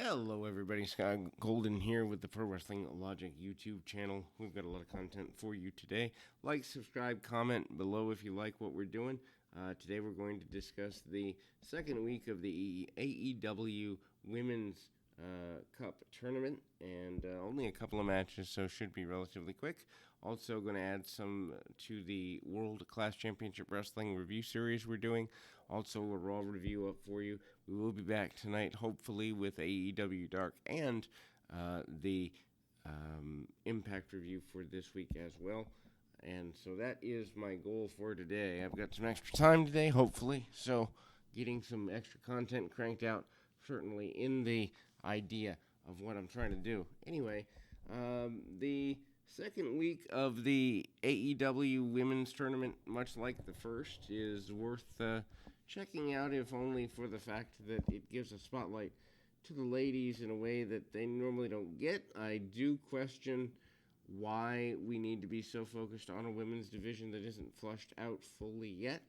Hello, everybody. Scott Golden here with the Pro Wrestling Logic YouTube channel. We've got a lot of content for you today. Like, subscribe, comment below if you like what we're doing. Today we're going to discuss the second week of the AEW Women's Cup Tournament, and only a couple of matches, so should be relatively quick. Also going to add some to the World Class Championship Wrestling review series we're doing. Also a Raw review up for you. We will be back tonight, hopefully, with AEW Dark and the Impact review for this week as well. And so that is my goal for today. I've got some extra time today, hopefully, so getting some extra content cranked out, certainly in the idea of what I'm trying to do. Anyway, the second week of the AEW Women's Tournament, much like the first, is worth checking out, if only for the fact that it gives a spotlight to the ladies in a way that they normally don't get. I do question why we need to be so focused on a women's division that isn't flushed out fully yet.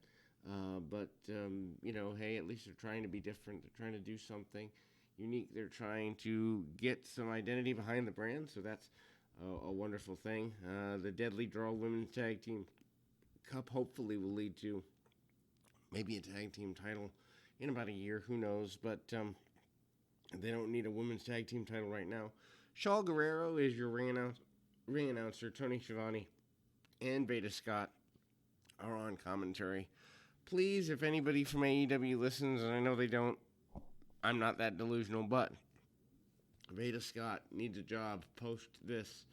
But hey, at least they're trying to be different. They're trying to do something unique. They're trying to get some identity behind the brand, so that's a wonderful thing. The Deadly Draw Women's Tag Team Cup hopefully will lead to maybe a tag team title in about a year. Who knows? But they don't need a women's tag team title right now. Shaul Guerrero is your ring announcer. Tony Schiavone and Beta Scott are on commentary. Please, if anybody from AEW listens, and I know they don't, I'm not that delusional, but Beta Scott needs a job post this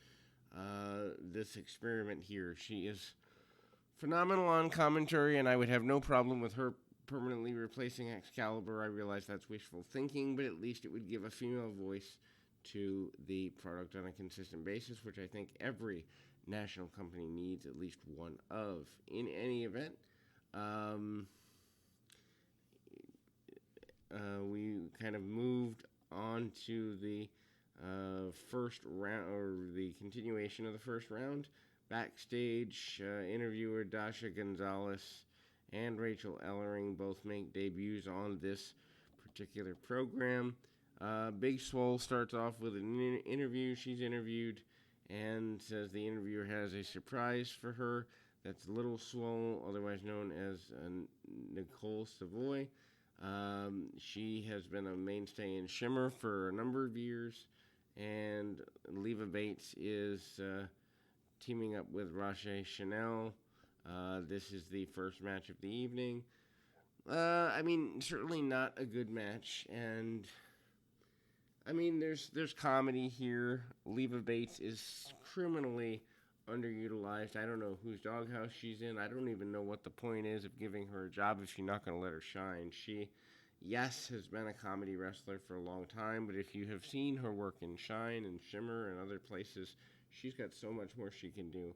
experiment here. She is phenomenal on commentary, and I would have no problem with her permanently replacing Excalibur. I realize that's wishful thinking, but at least it would give a female voice to the product on a consistent basis, which I think every national company needs at least one of. In any event, we kind of moved on to the first round, or the continuation of the first round. Backstage, interviewer Dasha Gonzalez and Rachel Ellering both make debuts on this particular program. Big Swole starts off with an interview. She's interviewed and says the interviewer has a surprise for her. That's Little Swole, otherwise known as Nicole Savoy. She has been a mainstay in Shimmer for a number of years, and Leva Bates is teaming up with Rache Chanel. This is the first match of the evening. Certainly not a good match, and there's comedy here. Leva Bates is criminally underutilized. I don't know whose doghouse she's in. I don't even know what the point is of giving her a job if you're not going to let her shine. She, yes, has been a comedy wrestler for a long time, but if you have seen her work in Shine and Shimmer and other places, she's got so much more she can do.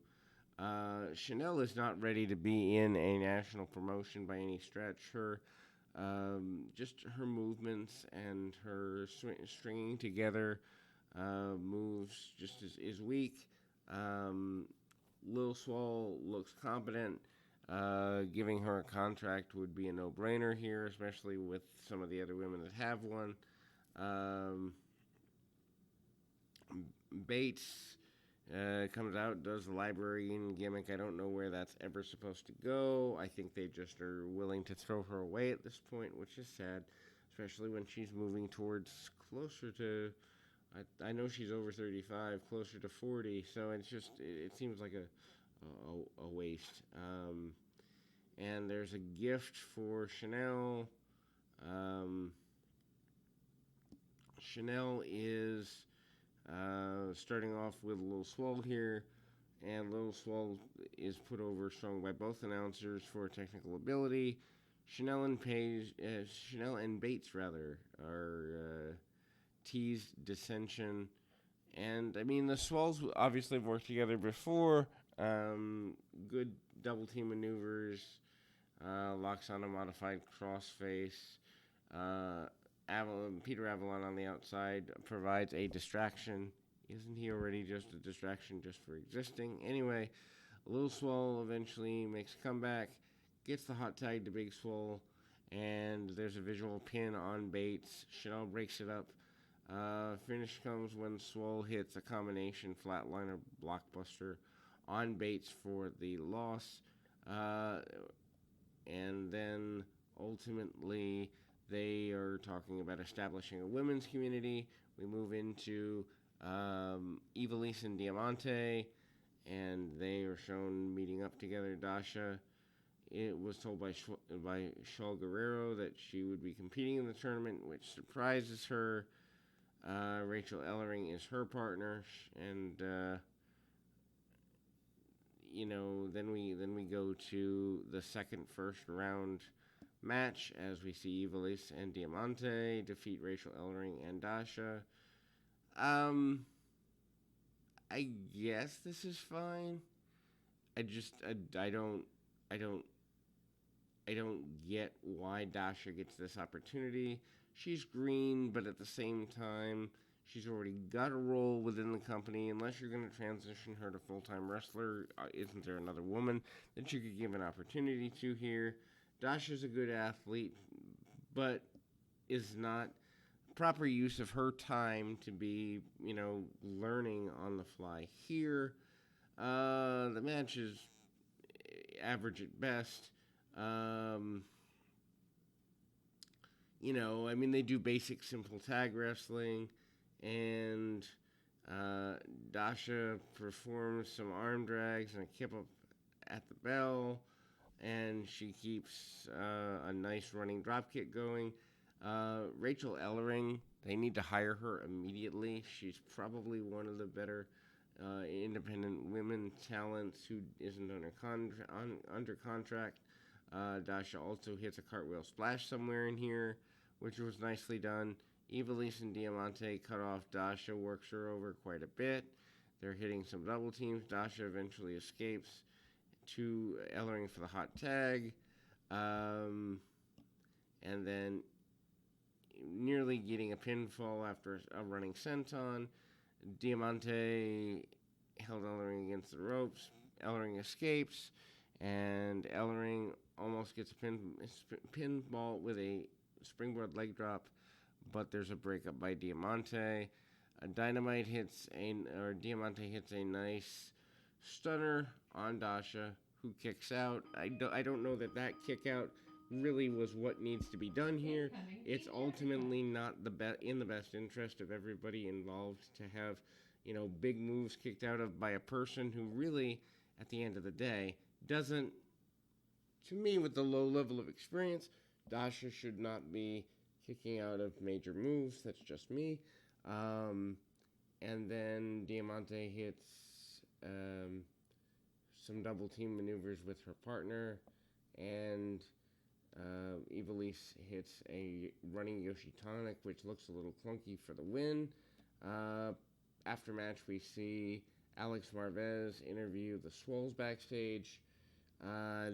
Chanel is not ready to be in a national promotion by any stretch. Just her movements and her stringing together moves just is weak. Lil Swole looks competent. Giving her a contract would be a no-brainer here, especially with some of the other women that have one. Bates comes out, does the librarian gimmick. I don't know where that's ever supposed to go. I think they just are willing to throw her away at this point, which is sad, especially when she's moving towards closer to, I know she's over 35, closer to 40, so it seems like a waste. And there's a gift for Chanel. Chanel is starting off with Lil Swole here, and Lil Swole is put over strong by both announcers for technical ability. Chanel and Bates are teased dissension, and the Swoles obviously have worked together before. Good double team maneuvers, locks on a modified crossface. Peter Avalon on the outside provides a distraction. Isn't he already just a distraction just for existing? Anyway, Lil Swole eventually makes a comeback, gets the hot tag to Big Swole, and there's a visual pin on Bates. Chanel breaks it up. Finish comes when Swole hits a combination flatliner blockbuster on Bates for the loss. Uh, and then ultimately they are talking about establishing a women's community. We move into Ivelisse and Diamante, and they are shown meeting up together. Dasha, it was told by Shaul Guerrero that she would be competing in the tournament, which surprises her. Rachel Ellering is her partner, and then we go to the second first round match as we see Ivelisse and Diamante defeat Rachel Ellering and Dasha. I guess this is fine. I don't get why Dasha gets this opportunity. She's green, but at the same time, she's already got a role within the company. Unless you're going to transition her to full-time wrestler, isn't there another woman that you could give an opportunity to here? Dasha's a good athlete, but is not proper use of her time to be, learning on the fly here. The match is average at best. They do basic, simple tag wrestling, and Dasha performs some arm drags and a kip up at the bell, and she keeps a nice running dropkick going. Rachel Ellering, they need to hire her immediately. She's probably one of the better independent women talents who isn't under contract. Dasha also hits a cartwheel splash somewhere in here, which was nicely done. Ivelisse and Diamante cut off Dasha, works her over quite a bit. They're hitting some double teams. Dasha eventually escapes to Ellering for the hot tag. And then nearly getting a pinfall after a running senton. Diamante held Ellering against the ropes. Ellering escapes, and Ellering almost gets a pinball with a springboard leg drop, but there's a breakup by Diamante. Diamante hits a nice stunner on Dasha, who kicks out. I don't know that kick out really was what needs to be done here. It's ultimately not in the best interest of everybody involved to have, big moves kicked out of by a person who really, at the end of the day, doesn't. To me, with the low level of experience, Dasha should not be kicking out of major moves. That's just me. And then Diamante hits some double team maneuvers with her partner, and Ivelisse hits a running Yoshitonic, which looks a little clunky for the win. After match, we see Alex Marvez interview the Swoles backstage.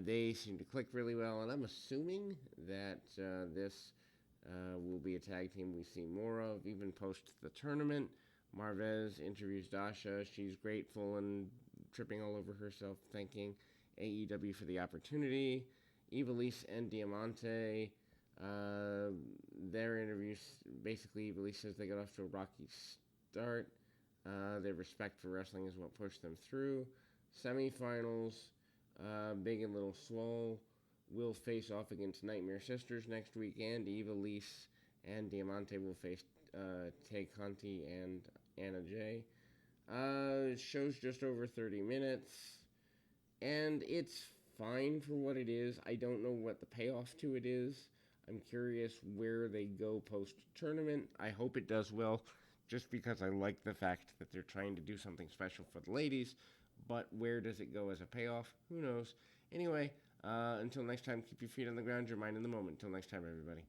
They seem to click really well, and I'm assuming that this will be a tag team we see more of, even post the tournament. Marvez interviews Dasha. She's grateful and tripping all over herself, thanking AEW for the opportunity. Ivelisse and Diamante, their interviews, basically Ivelisse says they got off to a rocky start. Their respect for wrestling is what pushed them through. Semifinals, Big and Little Swole will face off against Nightmare Sisters next week, and Ivelisse and Diamante will face Tay Conti and Anna Jay. Show's just over 30 minutes, and it's fine for what it is. I don't know what the payoff to it is. I'm curious where they go post-tournament. I hope it does well, just because I like the fact that they're trying to do something special for the ladies. But where does it go as a payoff? Who knows? Anyway, until next time, keep your feet on the ground, your mind in the moment. Until next time, everybody.